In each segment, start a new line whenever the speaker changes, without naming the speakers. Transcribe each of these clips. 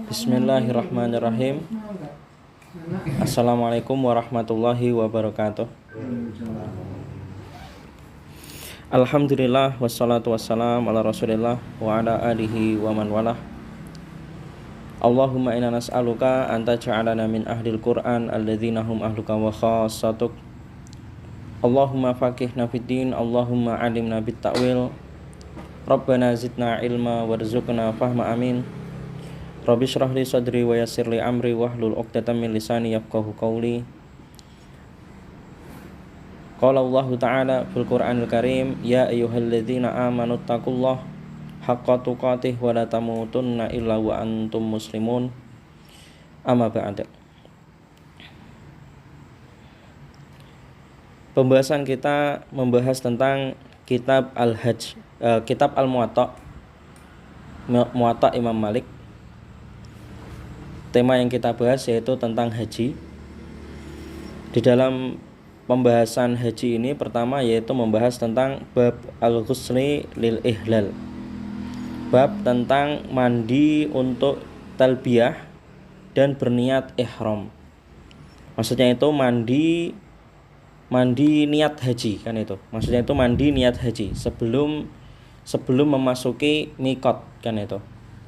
Bismillahirrahmanirrahim. Assalamualaikum warahmatullahi wabarakatuh. Alhamdulillah wassalatu wassalam ala rasulillah wa ala alihi wa man walah. Allahumma inna nas'aluka anta ja'alana min ahlil Qur'an alladzina hum ahluka wa khassatuk. Allahumma faqihna fid din, Allahumma alimna bit ta'wil. Rabbana zidna ilma warzuqna fahma amin. Rabbi shrah li sadri wa yassir li amri wahlul 'uqdatam min lisani yafqahu qawli. Qala Allah Ta'ala fil Qur'anil Karim, ya ayyuhalladzina amanu taqullaha haqqa tuqatih wa la tamutunna illa wa antum muslimun. Amma ba'd. Pembahasan kita membahas tentang kitab Al-Hajj, kitab Al-Muwatta, Muwatta Imam Malik. Tema yang kita bahas yaitu tentang haji. Di dalam pembahasan haji ini pertama yaitu membahas tentang bab al-ghusli lil ihlal. Bab tentang mandi untuk talbiyah dan berniat ihram. Maksudnya itu mandi niat haji kan itu. Maksudnya itu mandi niat haji sebelum memasuki mikot kan itu.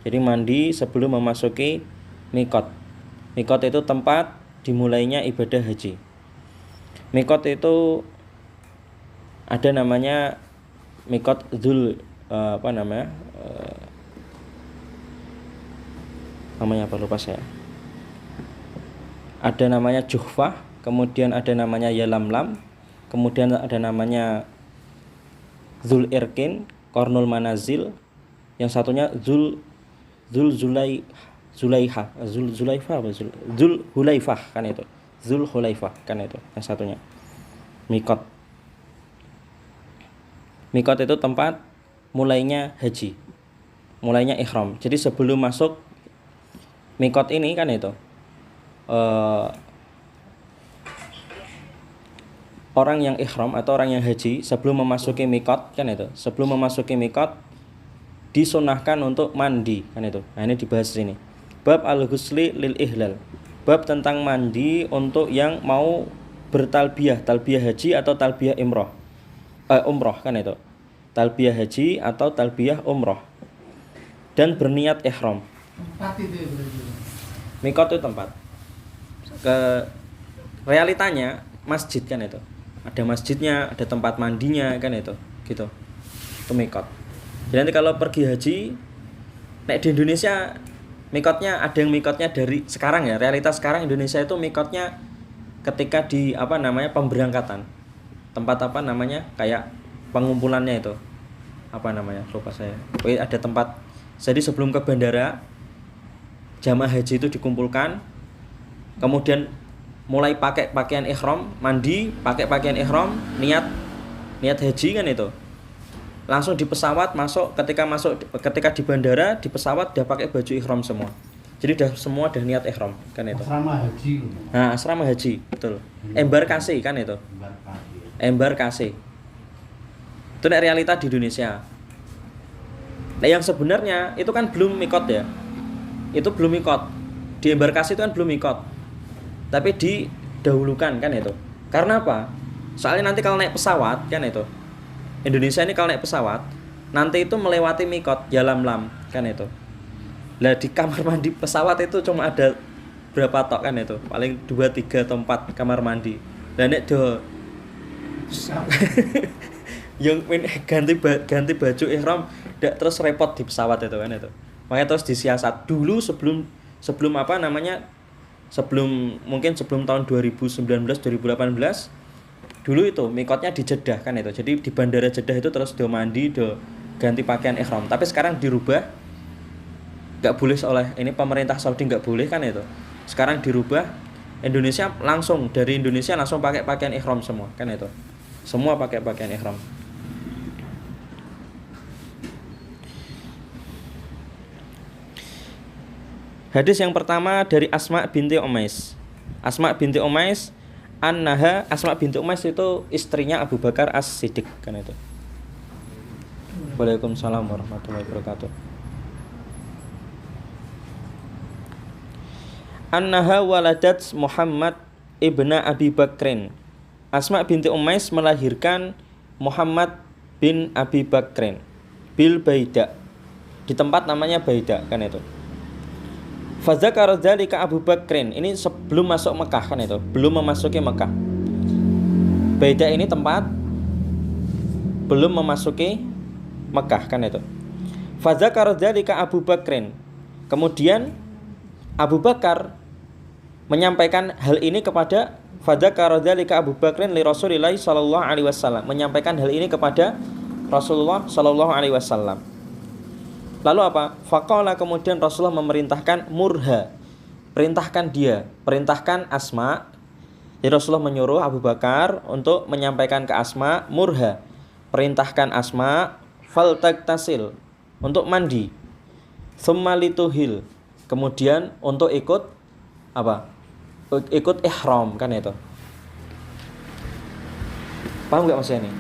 Jadi mandi sebelum memasuki mikot. Mikot itu tempat dimulainya ibadah haji. Mikot itu ada namanya mikot namanya apa lupa saya. Ada namanya Juhfah, kemudian ada namanya Yalamlam, kemudian ada namanya Dzul Irqin, Qarnul Manazil, yang satunya Dzul Hulaifah kan itu. Dzul Hulaifah kan itu yang satunya. Mikot. Mikot itu tempat mulainya haji. Mulainya ihram. Jadi sebelum masuk mikot ini kan itu orang yang ihram atau orang yang haji sebelum memasuki mikot kan itu. Sebelum memasuki mikot disunahkan untuk mandi kan itu. Nah, ini dibahas di sini. Bab al-ghusli lil ihlal. Bab tentang mandi untuk yang mau bertalbiyah, talbiyah haji atau talbiyah umroh kan itu. Talbiyah haji atau talbiyah umroh. Dan berniat ihram.
Tempat itu berarti.
Mikot itu tempat. Realitanya masjid kan itu. Ada masjidnya, ada tempat mandinya kan itu. Gitu. Itu mikot. Jadi nanti kalau pergi haji, di Indonesia mikotnya ada yang mikotnya dari sekarang ya, realitas sekarang Indonesia itu mikotnya ketika di pemberangkatan. Tempat kayak pengumpulannya itu. Lupa saya. Ada tempat. Jadi sebelum ke bandara jamaah haji itu dikumpulkan. Kemudian mulai pakai pakaian ihram, mandi, pakai pakaian ihram, niat haji kan itu. Langsung di pesawat ketika di bandara di pesawat udah pakai baju ihram semua. Jadi semua niat ihram kan itu.
Asrama haji.
Nah, asrama haji, betul. Embarkasi kan itu. Embarkasi. Itu realita di Indonesia. Nah, yang sebenarnya itu kan belum mikot ya. Itu belum mikot. Di embarkasi itu kan belum mikot. Tapi didahulukan kan itu. Karena apa? Soalnya nanti kalau naik pesawat kan itu. Indonesia ini kalau naik pesawat nanti itu melewati mikot Yalamlam kan itu. Lah di kamar mandi pesawat itu cuma ada berapa tok kan itu, paling 2, 3 atau 4 kamar mandi. Lah nek do yang ganti baju ihram ndak terus repot di pesawat itu kan itu. Makanya terus disiasat dulu sebelum mungkin sebelum tahun 2019 2018 dulu itu mikotnya di Jeddah kan itu. Jadi di bandara Jeddah itu terus do mandi, do ganti pakaian ihram. Tapi sekarang dirubah, nggak boleh oleh ini pemerintah Saudi nggak boleh kan itu. Sekarang dirubah, dari Indonesia langsung pakai pakaian ihram semua kan itu. Semua pakai pakaian ihram. Hadis yang pertama dari Asma binti Umais. Asma binti Umais Asma binti Umais itu istrinya Abu Bakar As-Siddiq kan itu. Waalaikumsalam warahmatullahi wabarakatuh. annaha waladat Muhammad ibna Abi Bakrin. Asma binti Umais melahirkan Muhammad bin Abi Bakrin bil Baida, di tempat namanya Baida kan itu. Fadzakara dzalika Abu Bakrin, ini sebelum masuk Mekah kan itu, belum memasuki Mekah. Baida ini tempat belum memasuki Mekah kan itu. Fadzakara dzalika Abu Bakrin, kemudian Abu Bakar menyampaikan hal ini kepada Fadzakara dzalika Abu Bakrin li Rasulillah sallallahu alaihi wasallam, menyampaikan hal ini kepada Rasulullah sallallahu alaihi wasallam. Lalu apa? Faqala, kemudian Rasulullah memerintahkan murha, perintahkan Asma. Jadi Rasulullah menyuruh Abu Bakar untuk menyampaikan ke Asma, murha, perintahkan Asma faltaktasil, untuk mandi, tsumma lituhil, kemudian untuk ikut apa? Ikut ihram kan itu. Paham enggak maksudnya ini?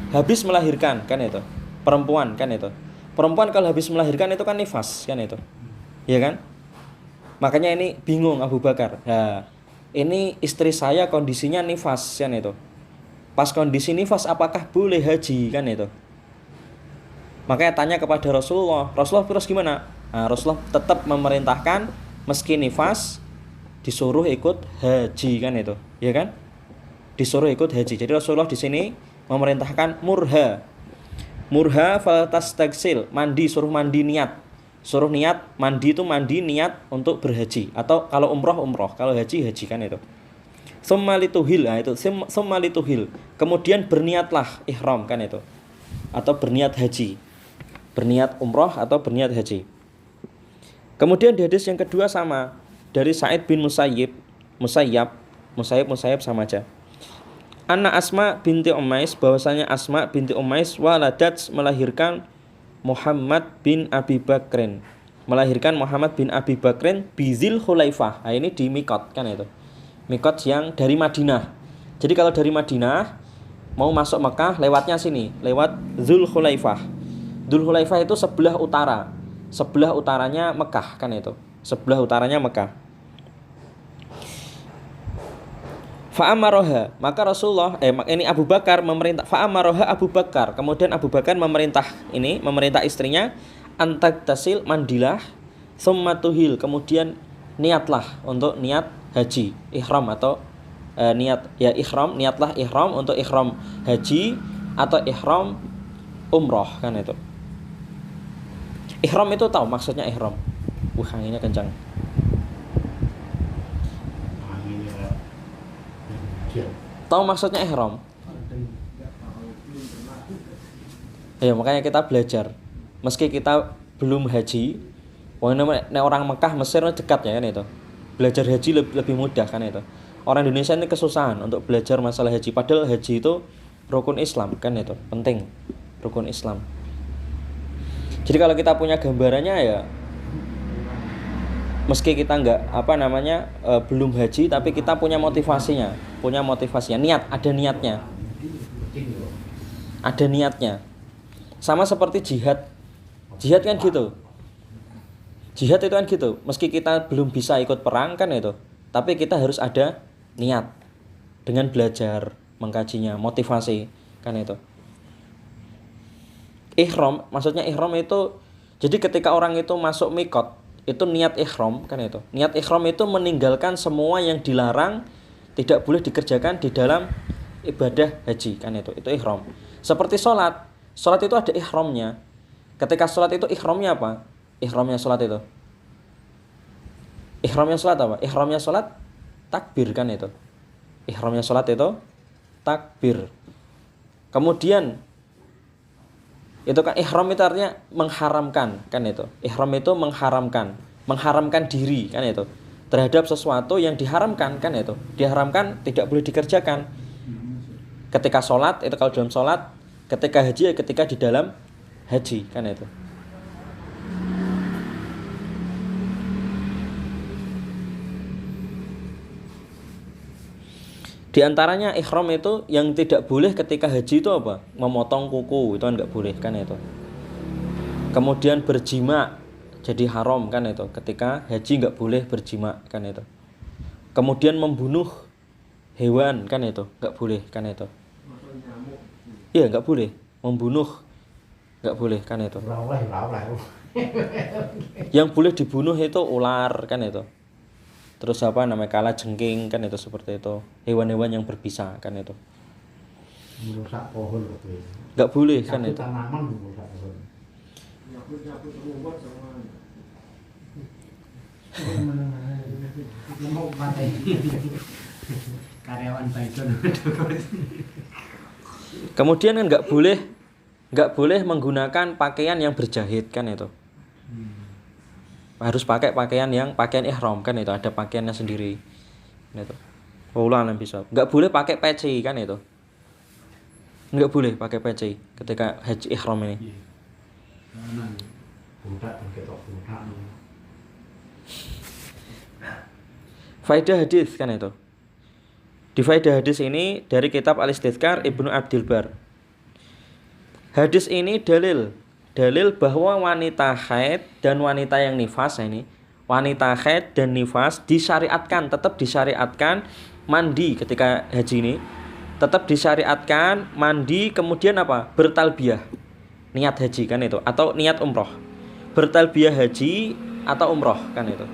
Habis melahirkan kan itu. Perempuan kan itu. Perempuan kalau habis melahirkan itu kan nifas kan itu. Iya kan? Makanya ini bingung Abu Bakar. Nah, ini istri saya kondisinya nifas kan itu. Pas kondisi nifas apakah boleh haji kan itu. Makanya tanya kepada Rasulullah. Rasulullah terus gimana? Nah, Rasulullah tetap memerintahkan meski nifas disuruh ikut haji kan itu. Iya kan? Disuruh ikut haji. Jadi Rasulullah di sini memerintahkan murha. Murha faltastagsil, mandi, suruh mandi niat. Suruh niat, mandi itu mandi niat untuk berhaji, atau kalau umroh, kalau haji kan itu. Tsumma lituhil, nah itu tsumma lituhil. Kemudian berniatlah ihram kan itu. Atau berniat haji. Berniat umroh atau berniat haji. Kemudian di hadis yang kedua sama dari Sa'id bin Musayyab sama aja. Anna Asma binti Umais, bahwasanya Asma binti Umais waladat melahirkan Muhammad bin Abi Bakrin, bizil Khulaifah. Nah, ini di Mikot kan itu. Mikot yang dari Madinah. Jadi kalau dari Madinah mau masuk Mekah lewatnya sini, lewat Dzul Khulaifah. Dzul Khulaifah itu sebelah utara. Sebelah utaranya Mekah kan itu. Sebelah utaranya Mekah. Fa'amaroha, maka Rasulullah ini Abu Bakar memerintah, fa'amaroha Abu Bakar, kemudian Abu Bakar memerintah istrinya antak tasil, mandilah, tsumma tuhil, kemudian niatlah untuk niat haji ihram atau niatlah ihram untuk ihram haji atau ihram umroh kan itu. Ihram itu tahu maksudnya ihram. Anginnya kencang. Tahu maksudnya ihram? Ya makanya kita belajar. Meski kita belum haji, orang Mekah Mesir dekat ya kan itu. Belajar haji lebih mudah kan itu. Orang Indonesia ini kesusahan untuk belajar masalah haji, padahal haji itu rukun Islam kan itu, penting. Rukun Islam. Jadi kalau kita punya gambarannya ya, meski kita belum haji, tapi kita punya motivasinya, niat, ada niatnya. Sama seperti jihad kan gitu. Jihad itu kan gitu. Meski kita belum bisa ikut perang kan itu, tapi kita harus ada niat dengan belajar, mengkajinya, motivasi kan itu. Ihram, maksudnya ihram itu, jadi ketika orang itu masuk mikot, itu niat ihram kan itu. Niat ihram itu meninggalkan semua yang dilarang, tidak boleh dikerjakan di dalam ibadah haji kan itu. Itu ihram. Seperti sholat. Sholat itu ada ihramnya. Ketika sholat itu ihramnya apa? Ihramnya sholat itu. Ihramnya sholat apa? Ihramnya sholat takbir kan itu. Ihramnya sholat itu takbir. Kemudian itu kan ihram itu artinya mengharamkan kan itu. Ihram itu mengharamkan diri kan itu terhadap sesuatu yang diharamkan kan itu. Diharamkan, tidak boleh dikerjakan. Ketika sholat itu kalau dalam sholat, ketika haji ketika di dalam haji kan itu. Di antaranya ihram itu yang tidak boleh ketika haji itu apa? Memotong kuku, itu kan enggak boleh kan itu. Kemudian berjima jadi haram kan itu. Ketika haji nggak boleh berjima kan itu. Kemudian membunuh hewan kan itu nggak boleh kan itu. Iya nggak boleh membunuh, nggak boleh kan itu. Yang boleh dibunuh itu ular kan itu. Terus apa namanya kalajengking kan itu seperti itu. Hewan-hewan yang berbisa kan itu.
Merusak pohon
Nggak boleh kan itu.
Tanaman merusak pohon. Karyawan Bison.
Kemudian kan nggak boleh menggunakan pakaian yang berjahit kan itu. Harus pakai pakaian ihram kan itu, ada pakaiannya sendiri. Kan itu. Wallahu a'lam bishawab. Nggak boleh pakai peci kan itu. Nggak boleh pakai peci ketika haji ihram ini. Faedah hadis kan itu. Di faedah hadis ini dari kitab Al-Istidhkar Ibnu Abdil Bar. Hadis ini dalil bahwa wanita haid dan wanita yang nifas ini, wanita haid dan nifas tetap disyariatkan mandi ketika haji ini. Tetap disyariatkan mandi, kemudian apa? Bertalbiyah. Niat haji kan itu, atau niat umroh. Bertalbiyah haji atau umroh kan itu.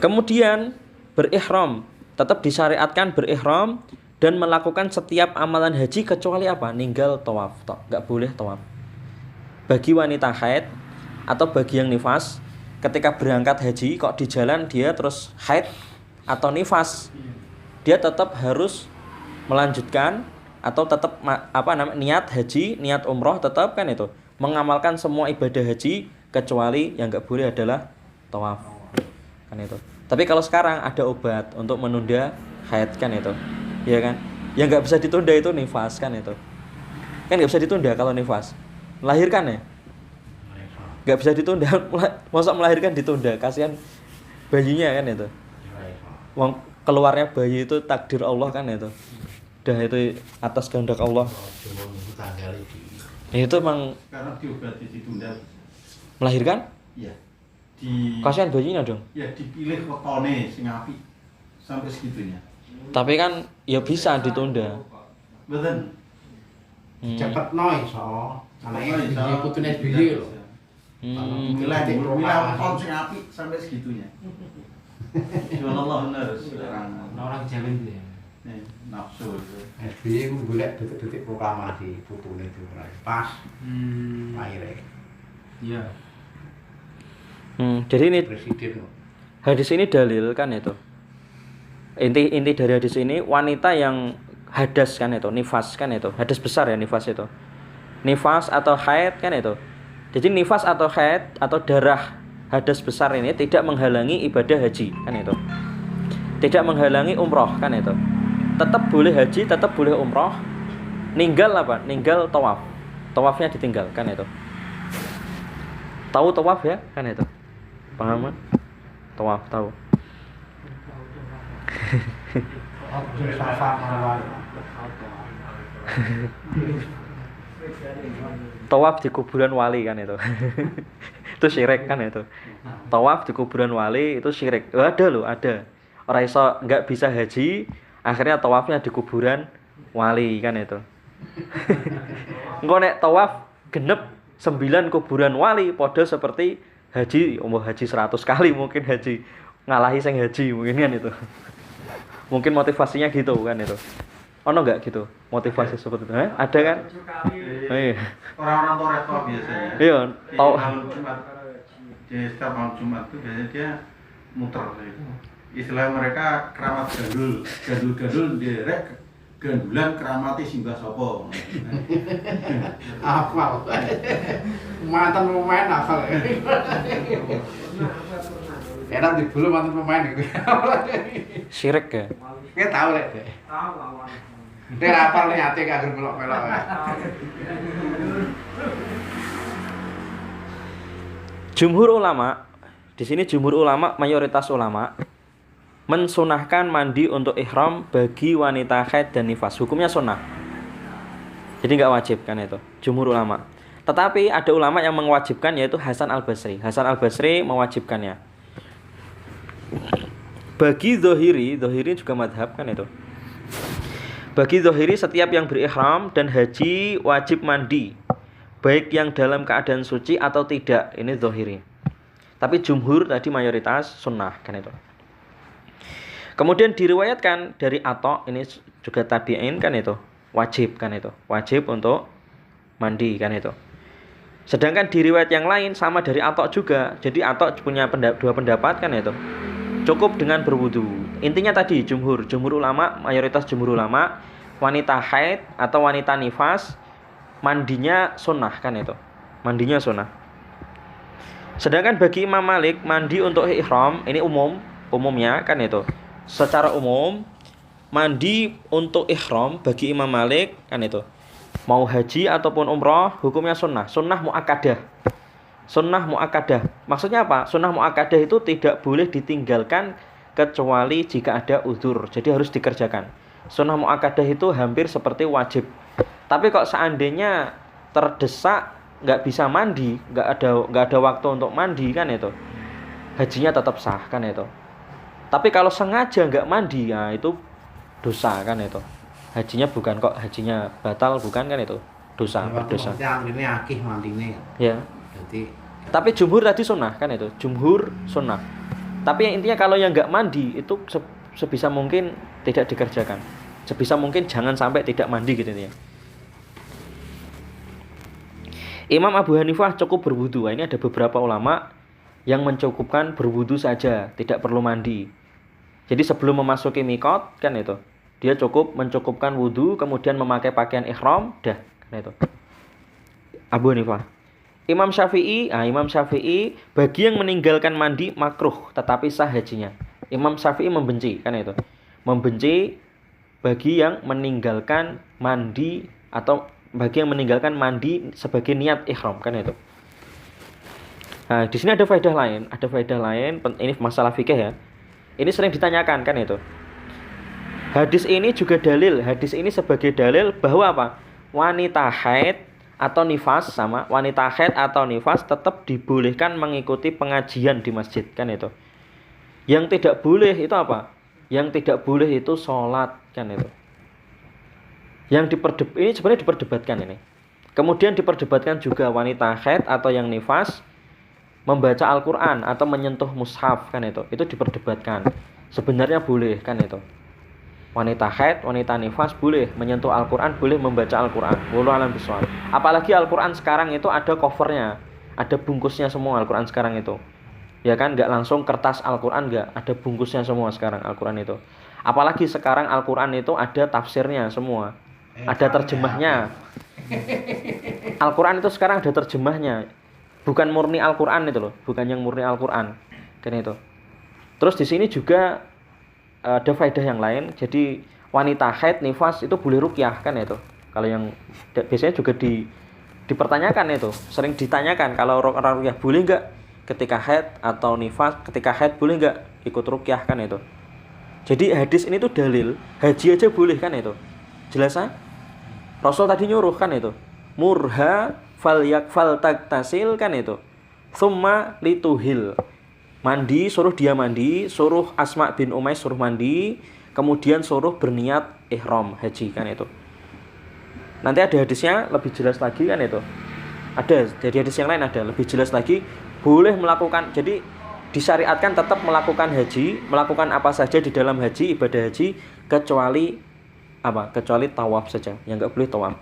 Kemudian berihram, tetap disyariatkan berihram dan melakukan setiap amalan haji kecuali apa? Ninggal tawaf, nggak boleh tawaf. Bagi wanita haid atau bagi yang nifas, ketika berangkat haji kok di jalan dia terus haid atau nifas, dia tetap harus melanjutkan atau tetap niat haji, niat umroh tetap kan itu, mengamalkan semua ibadah haji kecuali yang nggak boleh adalah tawaf kan itu. Tapi kalau sekarang ada obat untuk menunda haid kan itu, ya kan? Yang nggak bisa ditunda itu nifas kan itu, kan nggak bisa ditunda kalau nifas. Melahirkan ya, nggak bisa ditunda. Masa melahirkan ditunda, kasihan bayinya kan itu. Keluarnya bayi itu takdir Allah kan itu, udah itu atas kehendak Allah. Itu emang
karena diobati ditunda
melahirkan.
Iya.
Kasihan bayinya dong.
Ya dipilih wetone sing apik sampai segitunya.
Tapi kan ya bisa ditunda.
Betul.
Cepet no iso. Anake
Iso.
iki putune biye lho.
Milih weton sing apik sampai segitunya. Insyaallah bener
Orang jamin dia.
Nafsu.
SBY ku golek detik-detik proklamasi putune itu pas. Lahirnya.
Iya.
Jadi ini
Presiden.
hadis ini dalil kan itu. Inti dari hadis ini wanita yang hadas kan itu, nifas kan itu, hadas besar ya nifas itu. Nifas atau haid kan itu. Jadi nifas atau haid atau darah hadas besar ini tidak menghalangi ibadah haji kan itu. Tidak menghalangi umroh kan itu. Tetap boleh haji, tetap boleh umroh. Ninggal apa? Ninggal tawaf. Tawafnya ditinggal kan itu. Tahu tawaf ya kan itu. Paham? Tawaf tahu. Tawaf di kuburan wali kan itu. Itu syirik kan itu. Tawaf di kuburan wali itu syirik. Ada loh, ada. Orang iso nggak bisa haji, akhirnya tawafnya di kuburan wali kan itu. Engko nek tawaf genep 9 kuburan wali padha seperti haji, haji 100 kali mungkin haji ngalahi sing haji mungkin kan itu. Mungkin motivasinya gitu kan itu. Ono enggak gitu motivasi seperti itu? Ada kan? Iya.
Orang-orang Toreto biasanya.
Iya, tahu.
Di setiap malam Jumat itu biasanya dia muter gitu. Istilah mereka keramat gandul derek gandulan keramati simbah sopo.
Hafal. Mantan pemain hafal. Enak di bulu mantan pemain gitu.
Syirik ya.
Kita tahu lek.
Tahu lawan.
Dia hafal nyate kagak melok-melok.
Jumhur ulama, di sini jumhur ulama, mayoritas ulama mensunahkan mandi untuk ihram bagi wanita haid dan nifas. Hukumnya sunnah. Jadi nggak wajib kan itu. Jumhur ulama. Tetapi ada ulama yang mewajibkan, yaitu Hasan Al-Basri. Hasan Al-Basri mewajibkannya. Bagi Zohiri juga madhab kan itu. Bagi Zohiri, setiap yang berihram dan haji wajib mandi, baik yang dalam keadaan suci atau tidak. Ini Zohiri. Tapi jumhur tadi mayoritas sunnah kan itu. Kemudian diriwayatkan dari Atta, ini juga tabi'in kan itu, wajib kan itu. Wajib untuk mandi kan itu. Sedangkan di riwayat yang lain sama dari Atta juga. Jadi Atta punya dua pendapat kan itu. Cukup dengan berwudu. Intinya tadi jumhur ulama, mayoritas jumhur ulama, wanita haid atau wanita nifas mandinya sunnah kan itu. Mandinya sunnah. Sedangkan bagi Imam Malik, mandi untuk ihram ini umumnya kan itu. Secara umum mandi untuk ihram bagi Imam Malik kan itu, mau haji ataupun umroh hukumnya sunnah muakkadah. Sunnah muakkadah maksudnya apa? Sunnah muakkadah itu tidak boleh ditinggalkan kecuali jika ada uzur, jadi harus dikerjakan. Sunnah muakkadah itu hampir seperti wajib. Tapi kok seandainya terdesak nggak bisa mandi, nggak ada waktu untuk mandi kan itu, hajinya tetap sah kan itu. Tapi kalau sengaja nggak mandi, ya itu dosa kan itu. Hajinya bukan kok hajinya batal, bukan kan itu, dosa, berdosa.
Ini akeh mandine.
Ya.
Jadi
tapi jumhur tadi sunnah kan itu, jumhur sunnah. Tapi intinya kalau yang nggak mandi itu sebisa mungkin tidak dikerjakan. Sebisa mungkin jangan sampai tidak mandi gitu ya. Imam Abu Hanifah cukup berwudu. Ini ada beberapa ulama yang mencukupkan berwudu saja, tidak perlu mandi. Jadi sebelum memasuki mikot kan itu, dia mencukupkan wudu, kemudian memakai pakaian ihram, dah kan itu. Abu Hanifah. Imam Syafi'i bagi yang meninggalkan mandi makruh tetapi sah hajinya. Imam Syafi'i membenci kan itu. Membenci bagi yang meninggalkan mandi atau bagi yang meninggalkan mandi sebagai niat ihram kan itu. Nah, di sini ada faedah lain, ini masalah fikih ya. Ini sering ditanyakan kan itu. Hadis ini juga dalil, hadis ini sebagai dalil bahwa apa? Wanita haid atau nifas wanita haid atau nifas tetap dibolehkan mengikuti pengajian di masjid kan itu. Yang tidak boleh itu apa? Yang tidak boleh itu sholat kan itu. Yang ini sebenarnya diperdebatkan ini. Kemudian diperdebatkan juga wanita haid atau yang nifas membaca Al-Quran atau menyentuh mushaf kan itu diperdebatkan. Sebenarnya boleh kan itu. Wanita haid, wanita nifas boleh menyentuh Al-Quran, boleh membaca Al-Quran. Wallahu a'lam bishawab. Apalagi Al-Quran sekarang itu ada covernya, ada bungkusnya semua Al-Quran sekarang itu. Ya kan, nggak langsung kertas Al-Quran, nggak, ada bungkusnya semua sekarang Al-Quran itu. Apalagi sekarang Al-Quran itu ada tafsirnya semua, ada terjemahnya. Al-Quran itu sekarang ada terjemahnya, bukan murni Al-Quran itu loh, bukan yang murni Al-Quran kan itu. Terus di sini juga ada faedah yang lain. Jadi wanita haid nifas itu boleh ruqyah kan itu. Kalau yang biasanya juga dipertanyakan itu, sering ditanyakan kalau orang ruqyah boleh enggak ketika haid atau nifas, ketika haid boleh enggak ikut ruqyah kan itu. Jadi hadis ini tuh dalil, haji aja boleh kan itu. Jelas kan? Rasul tadi nyuruh kan itu. Murha falyakfal taktasil kan itu. Tsumma lituhil. Mandi, suruh dia mandi, suruh Asma bin Umais suruh mandi, kemudian suruh berniat ihram haji kan itu. Nanti ada hadisnya lebih jelas lagi kan itu. Ada, jadi hadis yang lain ada lebih jelas lagi, boleh melakukan, jadi disyariatkan tetap melakukan haji, melakukan apa saja di dalam haji, ibadah haji, kecuali apa? Kecuali tawaf saja, yang enggak boleh tawaf.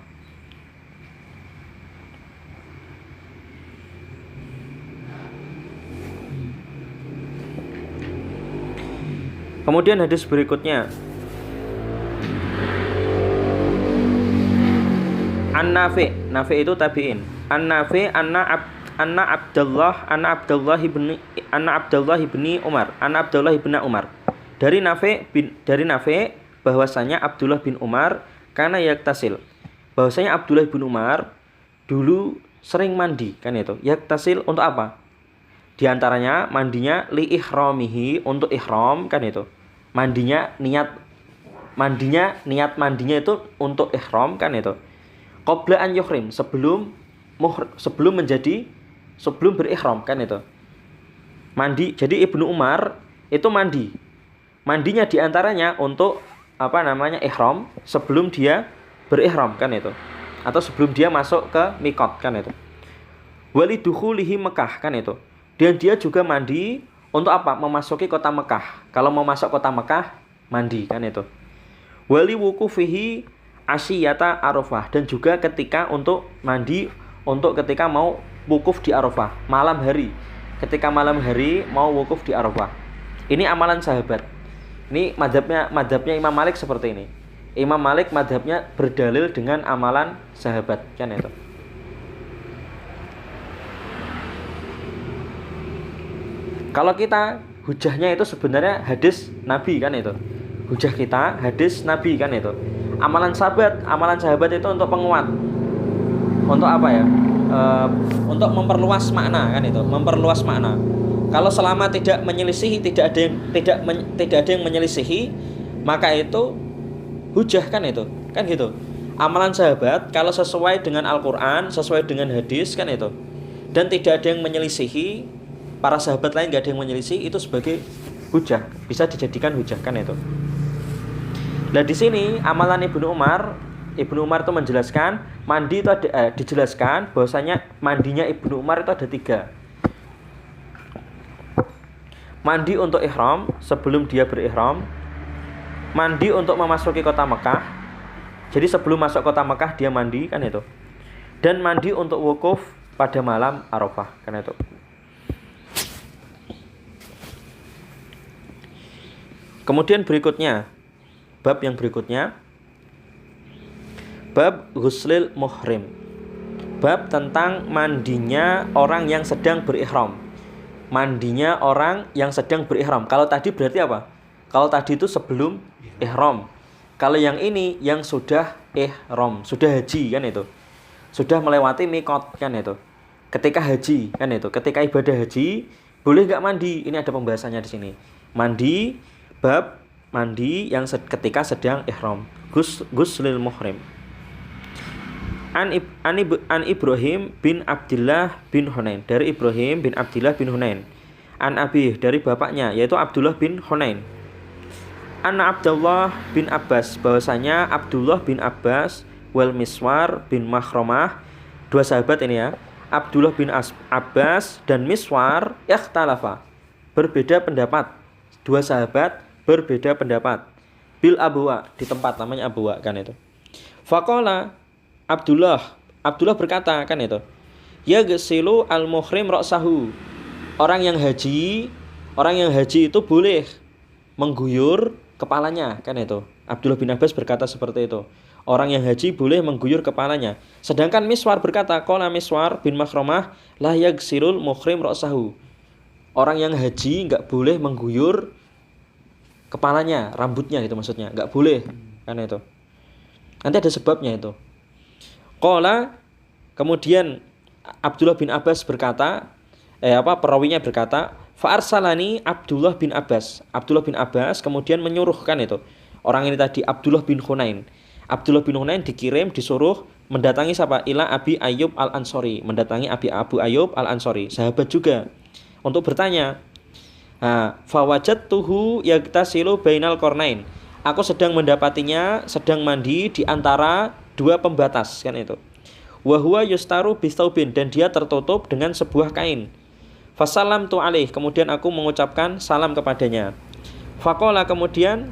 Kemudian hadis berikutnya, Nafi itu tabi'in. Nafi anna Abdullah ibni Umar. Dari Nafi bahwasanya Abdullah bin Umar karena yaktasil. Bahwasanya Abdullah bin Umar dulu sering mandi kan itu. Yaktasil untuk apa? Di antaranya mandinya li ihramihi, untuk ihram kan itu. Niat mandinya itu untuk ihram kan itu. Qabla an yuhrim, sebelum sebelum berihram kan itu. Mandi. Jadi Ibnu Umar itu mandi. Mandinya diantaranya untuk ihram sebelum dia berihram kan itu. Atau sebelum dia masuk ke mikot kan itu. Walidukhulihi Mekah kan itu. Dan dia juga mandi untuk apa? Memasuki kota Mekah. Kalau mau masuk kota Mekah, mandi kan itu. Wali wukufihi asyiyata Arafah, dan juga ketika untuk mandi untuk ketika mau wukuf di Arafah malam hari. Ketika malam hari mau wukuf di Arafah. Ini amalan sahabat. Ini mazhabnya Imam Malik seperti ini. Imam Malik mazhabnya berdalil dengan amalan sahabat kan itu. Kalau kita hujahnya itu sebenarnya hadis Nabi kan itu. Hujah kita hadis Nabi kan itu. Amalan sahabat itu untuk penguat. Untuk apa ya? Untuk memperluas makna kan itu, memperluas makna. Kalau selama tidak menyelisihi, tidak ada yang menyelisihi, maka itu hujah kan itu. Kan gitu. Amalan sahabat kalau sesuai dengan Al-Qur'an, sesuai dengan hadis kan itu. Dan tidak ada yang menyelisihi, para sahabat lain enggak ada yang menyelisihi, itu sebagai hujah, bisa dijadikan hujah kan itu. Nah di sini amalan Ibnu Umar itu menjelaskan mandi itu ada, dijelaskan bahwasanya mandinya Ibnu Umar itu ada 3. Mandi untuk ihram sebelum dia berihram, mandi untuk memasuki kota Mekah. Jadi sebelum masuk kota Mekah dia mandi kan itu. Dan mandi untuk wukuf pada malam Arafah kan itu. Kemudian berikutnya, bab yang berikutnya, bab ghuslil muhrim. Bab tentang mandinya orang yang sedang berihram. Mandinya orang yang sedang berihram. Kalau tadi berarti apa? Kalau tadi itu sebelum ihram. Kalau yang ini yang sudah ihram, sudah haji kan itu. Sudah melewati mikot kan itu. Ketika haji kan itu. Ketika ibadah haji boleh enggak mandi? Ini ada pembahasannya di sini. Mandi, bab mandi yang ketika sedang ihram. Ghuslil muhrim. An Ibrahim bin Abdullah bin Hunain, dari Ibrahim bin Abdullah bin Hunain. An Abi, dari bapaknya yaitu Abdullah bin Hunain. An Abdullah bin Abbas, bahwasanya Abdullah bin Abbas wal Miswar bin Makhramah, 2 sahabat ini ya. Abdullah bin Abbas dan Miswar ikhtalafa, berbeda pendapat. 2 sahabat berbeda pendapat. Bil abwa, di tempat namanya abwa kan itu. Faqala Abdullah berkata kan itu, ya gesilu al muhrim ra'sahu. Orang yang haji itu boleh mengguyur kepalanya kan itu. Abdullah bin Abbas berkata seperti itu. Orang yang haji boleh mengguyur kepalanya. Sedangkan Miswar berkata, qala Miswar bin Makhramah la yagsilul muhrim ra'sahu. Orang yang haji enggak boleh mengguyur kepalanya, rambutnya gitu maksudnya, enggak boleh kan itu. Nanti ada sebabnya itu. Qala, kemudian Abdullah bin Abbas berkata, perawinya berkata, fa arsalani Abdullah bin Abbas. Abdullah bin Abbas kemudian menyuruhkan itu. Orang ini tadi Abdullah bin Hunain. Abdullah bin Hunain disuruh mendatangi siapa? Ila Abi Ayyub Al-Ansori, mendatangi Abu Ayyub Al-Ansori, sahabat juga, untuk bertanya. Fawajadtuhu yaktasilu bainal qarnain. Aku sedang mendapatinya sedang mandi di antara 2 pembatas kan itu. Wa huwa yustaru bistaubin, dan dia tertutup dengan sebuah kain. Fasalamtu alaih, kemudian aku mengucapkan salam kepadanya. Faqala, kemudian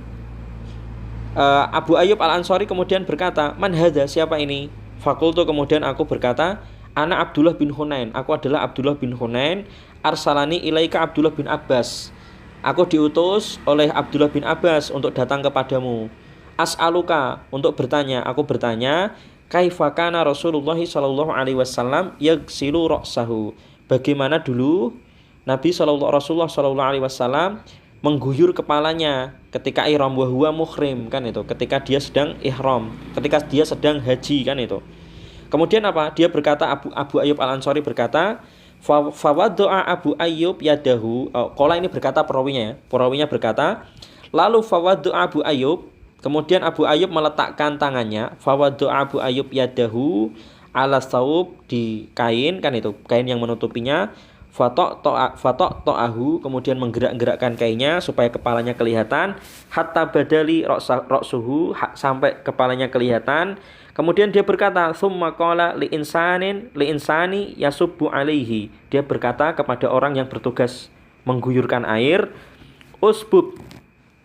Abu Ayyub Al-Ansori kemudian berkata, man hadza, siapa ini? Faqultu, kemudian aku berkata, ana Abdullah bin Hunain, aku adalah Abdullah bin Hunain. Arsalani ilaika Abdullah bin Abbas, aku diutus oleh Abdullah bin Abbas untuk datang kepadamu. As'aluka, untuk bertanya, aku bertanya, kaifa kana Rasulullah sallallahu alaihi wasallam yagsilu ra'sahu. Bagaimana dulu Rasulullah sallallahu alaihi wasallam mengguyur kepalanya ketika ihram, wa huwa muhrim kan itu, ketika dia sedang ihram, ketika dia sedang haji kan itu. Kemudian apa? Dia berkata, Abu Ayyub Al-Ansori berkata, fawaddu'a Abu Ayyub yadahu. Qala ini berkata perawinya berkata, lalu fawaddu'a Abu Ayyub, kemudian Abu Ayyub meletakkan tangannya, fawaddu'a Abu Ayyub yadahu ala saub di kain kan itu, kain yang menutupinya. Fatok to'ahu kemudian menggerak-gerakkan kainnya supaya kepalanya kelihatan, hatta badali roksuhu sampai kepalanya kelihatan. Kemudian dia berkata, summa qala li insani yasubbu alaihi. Dia berkata kepada orang yang bertugas mengguyurkan air, usbub,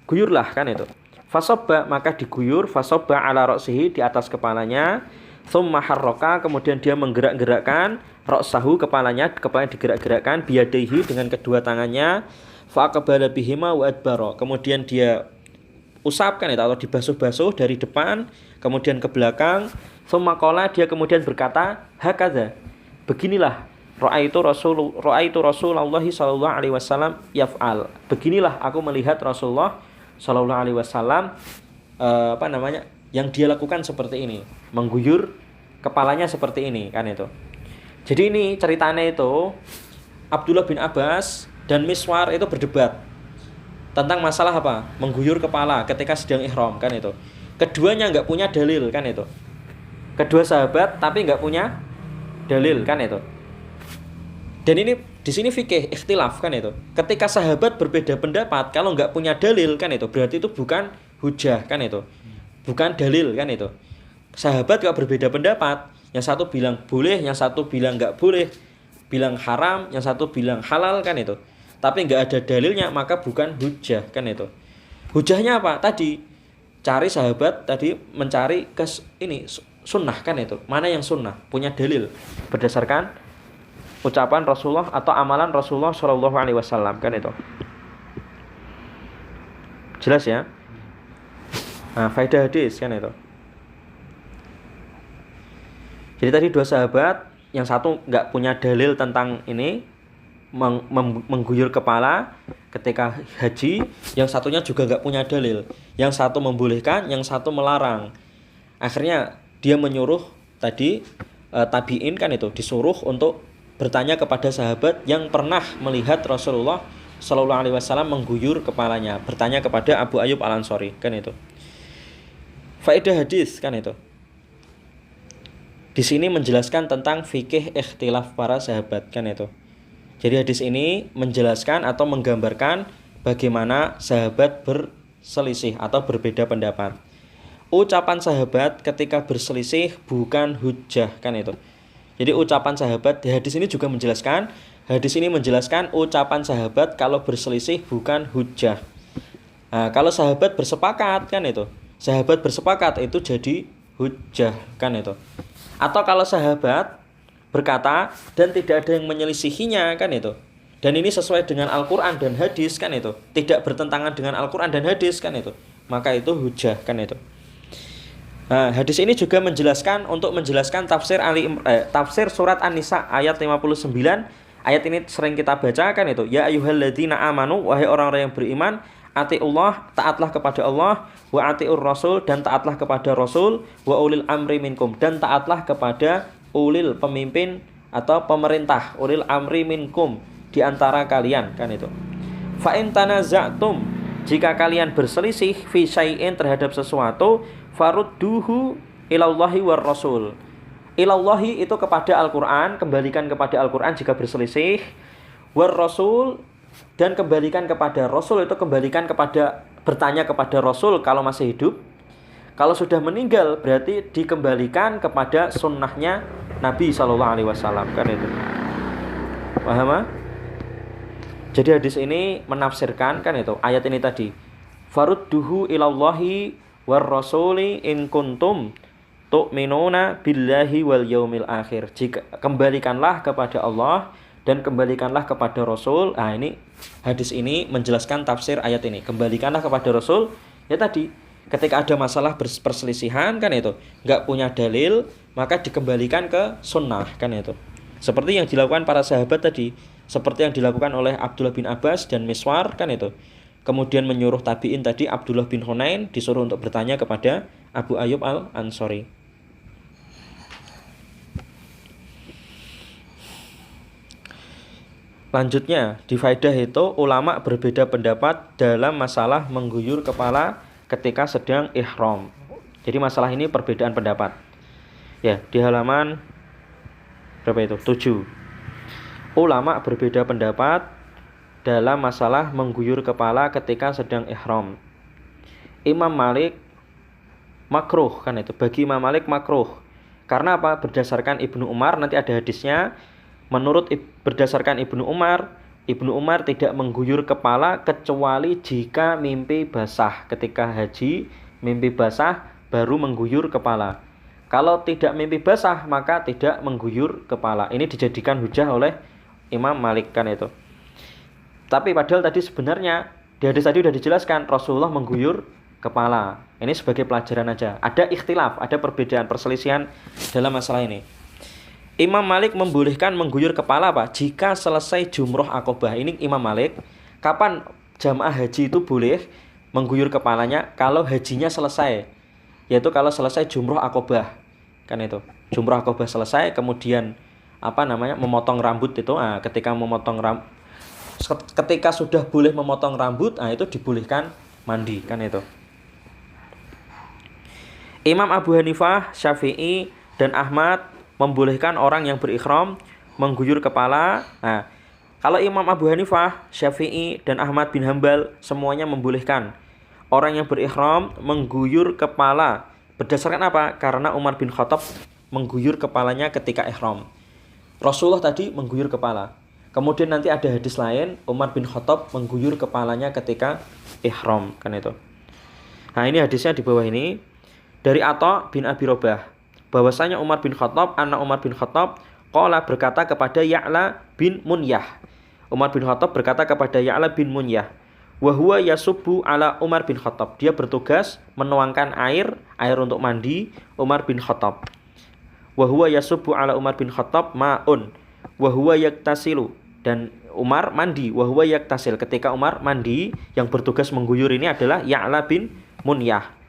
guyurlah kan itu. Fasobba maka diguyur, fasobba ala roksihi di atas kepalanya. Summa harroka kemudian dia menggerak-gerakkan roksahu kepalanya digerak-gerakkan biyadaihi dengan kedua tangannya. Fa'aqbala bihima wa adbara kemudian dia usapkan itu atau dibasuh-basuh dari depan kemudian ke belakang. Summa qala dia kemudian berkata, hakadza, beginilah ra'aitu Rasulullah sallallahu alaihi wasallam yaf'al. Beginilah aku melihat Rasulullah sallallahu alaihi wasallam yang dia lakukan seperti ini, mengguyur kepalanya seperti ini kan itu. Jadi ini ceritanya itu Abdullah bin Abbas dan Miswar itu berdebat tentang masalah apa? Mengguyur kepala ketika sedang ihram kan itu. Keduanya enggak punya dalil kan itu. Kedua sahabat tapi enggak punya dalil kan itu. Dan ini di sini fikih ikhtilaf kan itu. Ketika sahabat berbeda pendapat kalau enggak punya dalil kan itu berarti itu bukan hujah kan itu. Bukan dalil kan itu. Sahabat kalau berbeda pendapat, yang satu bilang boleh, yang satu bilang enggak boleh, bilang haram, yang satu bilang halal kan itu. Tapi enggak ada dalilnya maka bukan hujah kan itu. Hujahnya apa? Tadi cari sahabat tadi mencari ini sunnah kan itu. Mana yang sunnah? Punya dalil berdasarkan ucapan Rasulullah atau amalan Rasulullah Shallallahu Alaihi Wasallam kan itu. Jelas ya? Nah, faedah hadis kan itu. Jadi tadi dua sahabat, yang satu nggak punya dalil tentang ini mengguyur kepala ketika haji, yang satunya juga nggak punya dalil. Yang satu membolehkan, yang satu melarang. Akhirnya dia menyuruh tadi tabiin kan itu disuruh untuk bertanya kepada sahabat yang pernah melihat Rasulullah Shallallahu Alaihi Wasallam mengguyur kepalanya. Bertanya kepada Abu Ayyub Al Ansori kan itu. Faedah hadis kan itu. Di sini menjelaskan tentang fikih ikhtilaf para sahabat kan itu. Jadi hadis ini menjelaskan atau menggambarkan bagaimana sahabat berselisih atau berbeda pendapat. Ucapan sahabat ketika berselisih bukan hujjah kan itu. Jadi ucapan sahabat di hadis ini juga menjelaskan, hadis ini menjelaskan ucapan sahabat kalau berselisih bukan hujjah. Nah, kalau sahabat bersepakat kan itu. Sahabat bersepakat itu jadi hujjah kan itu. Atau kalau sahabat berkata dan tidak ada yang menyelisihinya kan itu. Dan ini sesuai dengan Al-Quran dan hadis kan itu. Tidak bertentangan dengan Al-Quran dan hadis kan itu. Maka itu hujjah kan itu. Nah, hadis ini juga menjelaskan tafsir surat An-Nisa ayat 59. Ayat ini sering kita baca kan itu. Ya ayyuhalladzina amanu, wahai orang-orang yang beriman, atiullah, taatlah kepada Allah, wa atiur rasul, dan taatlah kepada Rasul, wa ulil amri minkum, dan taatlah kepada ulil pemimpin atau pemerintah, ulil amri minkum, di antara kalian kan itu. Fa in tanaza'tum, jika kalian berselisih fi syai'in terhadap sesuatu, farudduhu ilallahi war rasul. Ilallahi itu kepada Al-Qur'an, kembalikan kepada Al-Qur'an jika berselisih, war rasul, dan kembalikan kepada Rasul itu kembalikan kepada bertanya kepada Rasul kalau masih hidup. Kalau sudah meninggal berarti dikembalikan kepada sunnahnya Nabi SAW kan itu. Paham? Jadi hadis ini menafsirkan kan itu ayat ini tadi. Farudduhu ilallahi war rasuli in kuntum tu'minuna billahi wal yaumil akhir. Jika kembalikanlah kepada Allah dan kembalikanlah kepada Rasul. Nah ini hadis ini menjelaskan tafsir ayat ini. Kembalikanlah kepada Rasul. Ya tadi ketika ada masalah perselisihan kan itu nggak punya dalil maka dikembalikan ke sunnah kan itu. Seperti yang dilakukan para sahabat tadi. Seperti yang dilakukan oleh Abdullah bin Abbas dan Miswar kan itu. Kemudian menyuruh tabi'in tadi Abdullah bin Hunain disuruh untuk bertanya kepada Abu Ayyub Al Ansori. Lanjutnya, di faedah itu ulama berbeda pendapat dalam masalah mengguyur kepala ketika sedang ihram. Jadi masalah ini perbedaan pendapat. Ya, di halaman Berapa itu? 7. Ulama berbeda pendapat dalam masalah mengguyur kepala ketika sedang ihram. Imam Malik makruh kan itu. Bagi Imam Malik makruh. Karena apa? Berdasarkan Ibnu Umar, nanti ada hadisnya. Berdasarkan Ibnu Umar tidak mengguyur kepala kecuali jika mimpi basah. Ketika haji, mimpi basah baru mengguyur kepala. Kalau tidak mimpi basah, maka tidak mengguyur kepala. Ini dijadikan hujah oleh Imam Malik kan itu. Tapi padahal tadi sebenarnya di hadis tadi sudah dijelaskan Rasulullah mengguyur kepala. Ini sebagai pelajaran aja. Ada ikhtilaf, ada perbedaan, perselisihan dalam masalah ini. Imam Malik membolehkan mengguyur kepala apa? Jika selesai jumroh akobah. Ini Imam Malik. Kapan jamaah haji itu boleh mengguyur kepalanya? Kalau hajinya selesai. Yaitu kalau selesai jumroh akobah. Kan itu. Jumroh akobah selesai, kemudian memotong rambut itu. Ketika sudah boleh memotong rambut, itu dibolehkan mandi kan itu. Imam Abu Hanifah, Syafi'i, dan Ahmad membolehkan orang yang berikhram mengguyur kepala. Nah, kalau Imam Abu Hanifah, Syafi'i, dan Ahmad bin Hambal semuanya membolehkan orang yang berikhram mengguyur kepala. Berdasarkan apa? Karena Umar bin Khattab mengguyur kepalanya ketika ihram. Rasulullah tadi mengguyur kepala. Kemudian nanti ada hadis lain, Umar bin Khattab mengguyur kepalanya ketika ihram kan itu. Nah, ini hadisnya di bawah ini dari Atha bin Abi Robah. Bahwasanya Umar bin Khattab, anak Umar bin Khattab qala berkata kepada Ya'la bin Munyah. Umar bin Khattab berkata kepada Ya'la bin Munyah, wa huwa yasubbu ala Umar bin Khattab. Dia bertugas menuangkan air untuk mandi Umar bin Khattab. Wa huwa yasubbu ala Umar bin Khattab ma'un wa huwa yaktasilu, dan Umar mandi wa huwa yaktasil. Ketika Umar mandi, yang bertugas mengguyur ini adalah Ya'la bin Munyah.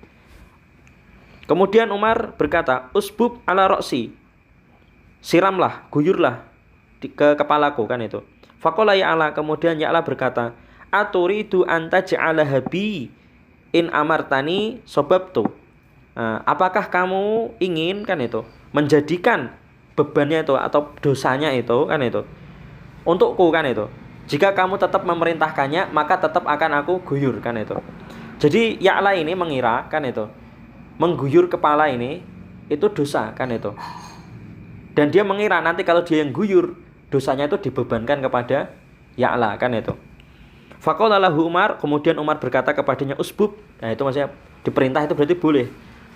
Kemudian Umar berkata, usbub ala roksi, siramlah, guyurlah ke kepalaku kan itu. Faqala Ya'la, kemudian Ya'la berkata, aturidu anta ja'alaha bi in amartani sobabtu. Apakah kamu ingin kan itu menjadikan bebannya itu atau dosanya itu kan itu untukku kan itu. Jika kamu tetap memerintahkannya, maka tetap akan aku guyur kan itu. Jadi Ya'la ini mengira kan itu mengguyur kepala ini itu dosa kan itu. Dan dia mengira nanti kalau dia yang guyur, dosanya itu dibebankan kepada Ya'la kan itu. Faqala lahu Umar, kemudian Umar berkata kepadanya usbub. Nah, itu maksudnya diperintah itu berarti boleh.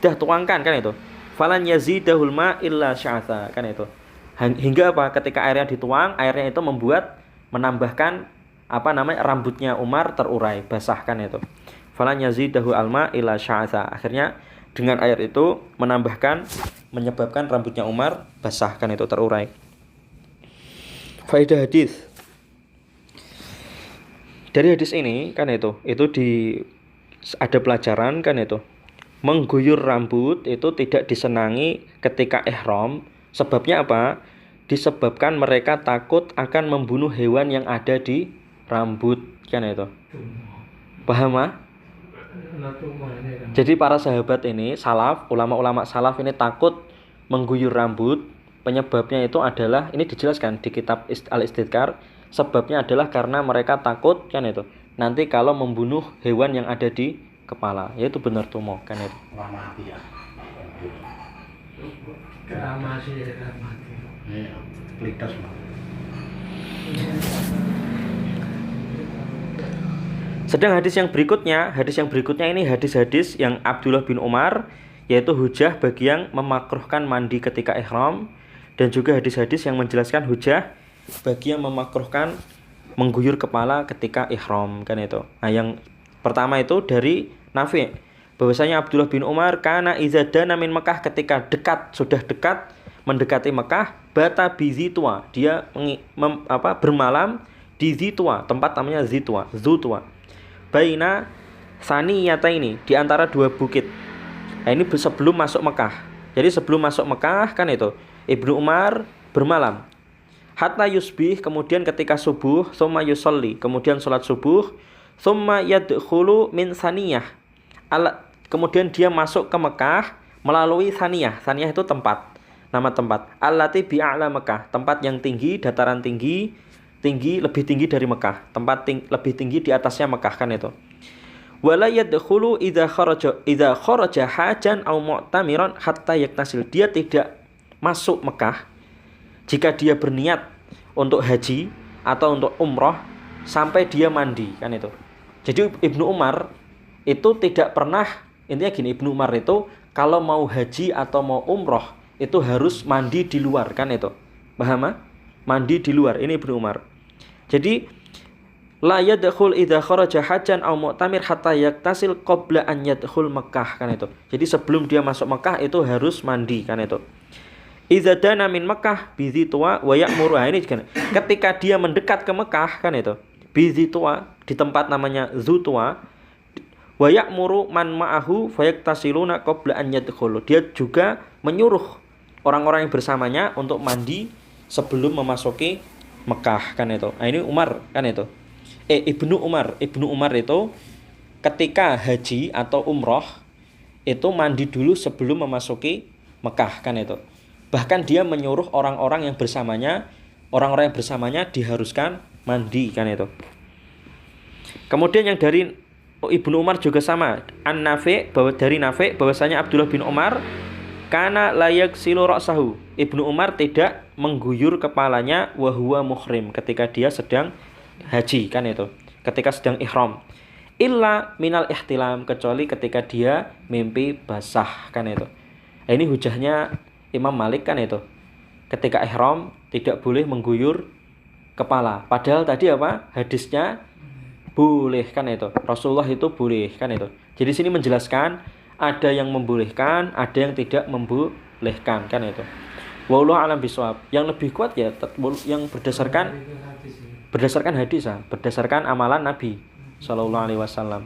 Dah tuangkan kan itu. Falan yazidahul ma illa sya'atha kan itu. Hingga apa? Ketika airnya dituang, airnya itu menambahkan rambutnya Umar terurai, basah kan itu. Falan yazidahu alma illa sya'atha. Akhirnya dengan air itu menyebabkan rambutnya Umar basah kan itu, terurai. Faedah hadis. Dari hadis ini kan itu ada pelajaran kan itu. Mengguyur rambut itu tidak disenangi ketika ihram. Sebabnya apa? Disebabkan mereka takut akan membunuh hewan yang ada di rambut kan itu. Paham ah? Jadi para sahabat ini, salaf, ulama-ulama salaf ini takut mengguyur rambut. Penyebabnya itu adalah, ini dijelaskan di kitab Al-Istidkar, sebabnya adalah karena mereka takut kan itu. Nanti kalau membunuh hewan yang ada di kepala, yaitu benar tumor kan itu.
Mati ya.
Mati.
Iya, pelitas mah.
Sedang hadis yang berikutnya ini hadis-hadis yang Abdullah bin Umar, yaitu hujah bagi yang memakruhkan mandi ketika ihram, dan juga hadis-hadis yang menjelaskan hujah bagi yang memakruhkan mengguyur kepala ketika ihram kan itu. Nah, yang pertama itu dari Nafi', bahwasanya Abdullah bin Umar kana iza dana min Mekah, ketika sudah dekat mendekati Mekah, bata bi Zitwa, dia bermalam di Zitwa, tempat namanya Zutwa. Baina saniyata, ini di antara dua bukit. Nah, ini sebelum masuk Mekah. Jadi sebelum masuk Mekah kan itu Ibnu Umar bermalam. Hatta yusbih, kemudian ketika subuh, summa yusolli, kemudian sholat subuh, summa yadkhulu min saniyah. Kemudian dia masuk ke Mekah melalui saniyah. Saniyah itu tempat. nama tempat. Allati bi'a'la Mekah, tempat yang tinggi, dataran tinggi, lebih tinggi dari Mekah, tempat lebih tinggi di atasnya Mekah kan itu. Wala yadkhulu idza kharaja hajan aw mu'tamiran hatta yaktasil. Dia tidak masuk Mekah jika dia berniat untuk haji atau untuk umroh sampai dia mandi kan itu. Jadi Ibnu Umar itu tidak pernah, intinya gini, Ibnu Umar itu kalau mau haji atau mau umroh itu harus mandi di luar kan itu. Paham? Mandi di luar, ini Ibnu Umar. Jadi la yadkhul idza kharaja hajjan aw mu'tamir hatta yaktasil qabla an yadkhul Makkah kan itu. Jadi sebelum dia masuk Mekah itu harus mandi kan itu. Idza dana min Makkah bi Dzituwa wa ya'muru, ini kan ketika dia mendekat ke Mekah kan itu. Bi Dzituwa, di tempat namanya Dzituwa, wa ya'muru man ma'ahu fayaktasiluna qabla an yadkhul. Dia juga menyuruh orang-orang yang bersamanya untuk mandi sebelum memasuki Mekah kan itu. Nah, ini Umar kan itu. Ibnu Umar itu ketika haji atau umroh itu mandi dulu sebelum memasuki Mekah kan itu. Bahkan dia menyuruh orang-orang yang bersamanya diharuskan mandi kan itu. Kemudian yang dari Ibnu Umar juga sama, dari Nafi bahwasanya Abdullah bin Umar kana layak silu ra'sahu. Ibnu Umar tidak mengguyur kepalanya wa huwa muhrim, ketika dia sedang haji kan itu, ketika sedang ihram. Illa minal ihtilam, kecuali ketika dia mimpi basah kan itu. Ini hujahnya Imam Malik kan itu. Ketika ihram tidak boleh mengguyur kepala. Padahal tadi apa? Hadisnya boleh kan itu. Rasulullah itu boleh kan itu. Jadi sini menjelaskan ada yang membolehkan, ada yang tidak membolehkan kan itu. Wallahu a'lam bishawab. Yang lebih kuat ya yang berdasarkan hadis, berdasarkan amalan Nabi sallallahu alaihi wasallam.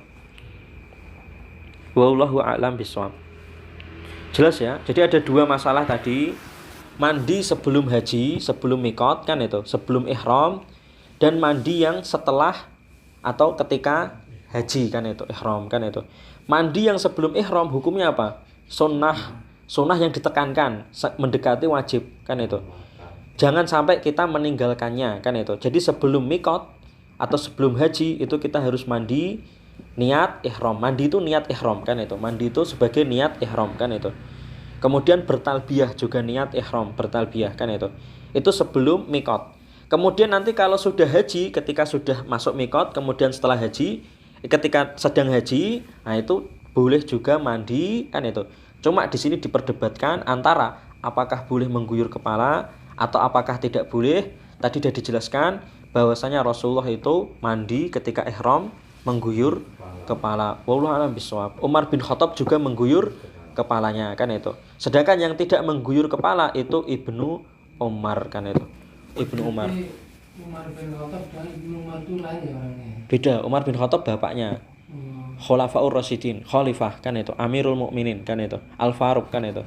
Wallahu a'lam bishawab. Jelas ya. Jadi ada dua masalah tadi. Mandi sebelum haji, sebelum miqat kan itu, sebelum ihram, dan mandi yang setelah atau ketika haji kan itu, ihram kan itu. Mandi yang sebelum ihram hukumnya apa? Sunnah yang ditekankan, mendekati wajib kan itu. Jangan sampai kita meninggalkannya kan itu. Jadi sebelum miqat atau sebelum haji itu kita harus mandi niat ihram. Mandi itu niat ihram kan itu. Mandi itu sebagai niat ihram kan itu. Kemudian bertalbiyah juga niat ihram, bertalbiyah kan itu. Itu sebelum miqat. Kemudian nanti kalau sudah haji, ketika sudah masuk miqat, kemudian setelah haji, ketika sedang haji, nah itu boleh juga mandi kan itu. Cuma di sini diperdebatkan antara apakah boleh mengguyur kepala atau apakah tidak boleh. Tadi sudah dijelaskan bahwasanya Rasulullah itu mandi ketika ihram mengguyur kepala. Wallahu a'lam bishawab. Umar bin Khattab juga mengguyur kepalanya kan itu. Sedangkan yang tidak mengguyur kepala itu Ibnu Umar kan itu. Ibnu Umar.
Umar bin Khattab dan Ibnu Umar itu lain ya orangnya.
Beda. Umar bin Khattab bapaknya. Khulafaur Rasyidin, khalifah kan itu, Amirul Mukminin kan itu, Al Faruq kan itu.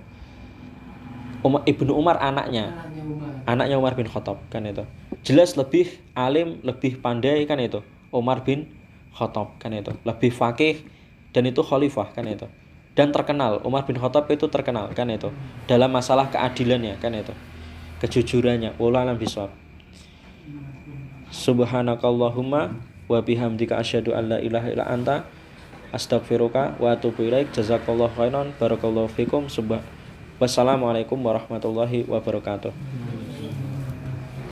Ibnu Umar anaknya Umar bin Khattab kan itu. Jelas lebih alim, lebih pandai kan itu, Umar bin Khattab kan itu. Lebih faqih dan itu khalifah kan itu. Dan terkenal, Umar bin Khattab itu terkenal kan itu dalam masalah keadilannya kan itu, kejujurannya. Wallahu a'lam bishawab. Subhanakallahumma wa bihamdika asyhadu an la ilaha illa anta astaghfiruka wa atubu ilaik. Jazakallahu khairan, barakallahu fikum. Wassalamualaikum warahmatullahi wabarakatuh.